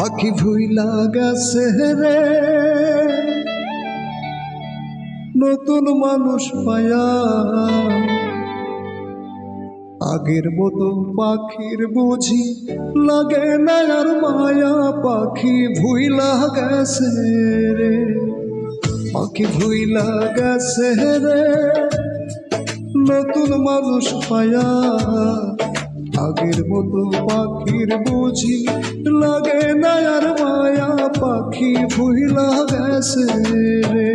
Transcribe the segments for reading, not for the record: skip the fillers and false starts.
পাখি ভুইলা গেছে রে নতুন মানুষ পায়া, আগের মতো পাখির বুঝি লাগে না আর মায়া। পাখি ভুইলা গেছে রে, পাখি ভুইলা গেছে রে নতুন মানুষ পায়া, আগের মতো পাখির বুঝি লাগে না আর মায়া। পাখি ভুইলা গেছে রে।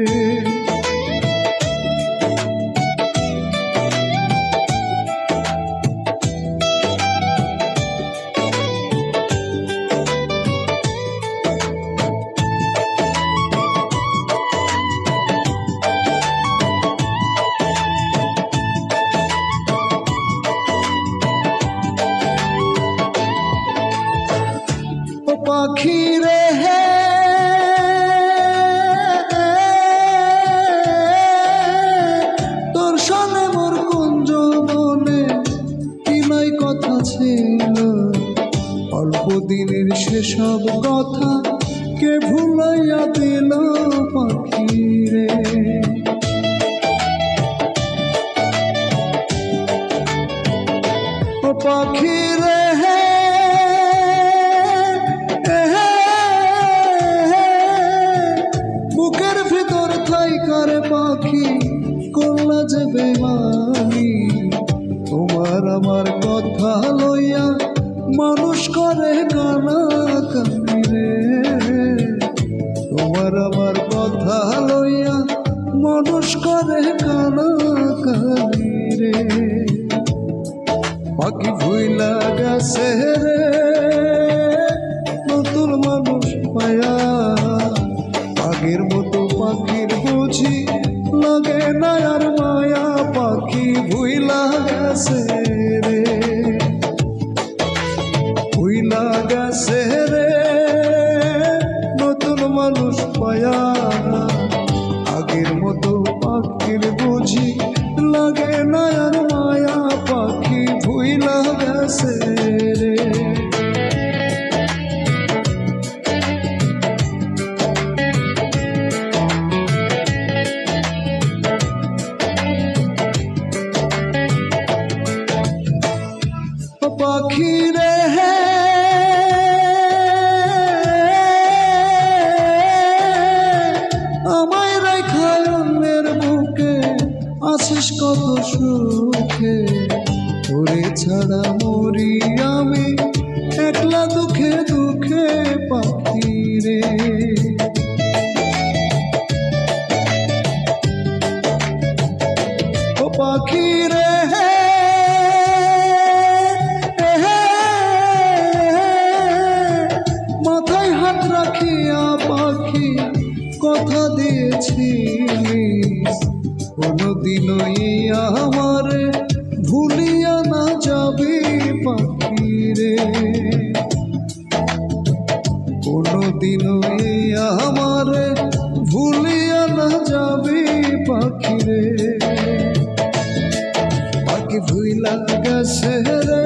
পাখি রে তোর সনে মোর কুঞ্জ বনে কি নাই কথা ছিল, অল্প দিনের সেসব কথা কে ভুলাইয়া দিল। পাখি রে ও পাখি রে বুকের ভিতর থাইকার পাখি করলা যে বেমানি, তোমার আমার কথা লইয়া মানুষ করে কানা কানি রে। তোমার আমার কথা লইয়া মানুষ করে কানা কানি রে। পাখি ভুইলা গেছে রে নতুন মানুষ পায়া, আগের মতো পাখির বুঝি লাগে না আর মায়া। পাখি ভুইলা গেছে রে, ভুইলা গেছে রে নতুন মানুষ পায়া, আগের মতো পাখির বুঝি লাগে না আর মায়া। পাখি ভুইলা গেছে রে। পাখি রে আমায় রেখায় অন্যের বুকে আছিস কত সুখে, তোরে ছাড়া মরি আমি একলা দুঃখে দুঃখে। পাখি রে ও পাখি রে মাথায় হাত রাখিয়া পাখি কথা দিয়েছিস, কোনদিনই আমারে ভুলিয়া না যাবি। পাখি রে কোনদিনই আমারে ভুলিয়া না যাবি। পাখি রে পাখি ভুইলা গেছে রে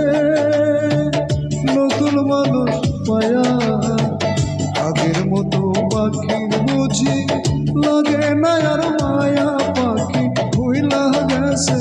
নতুন মানুষ পায়া, আগের মতো পাখির বুঝি লাগে না আর মায়া। পাখি ভুইলা গেছে।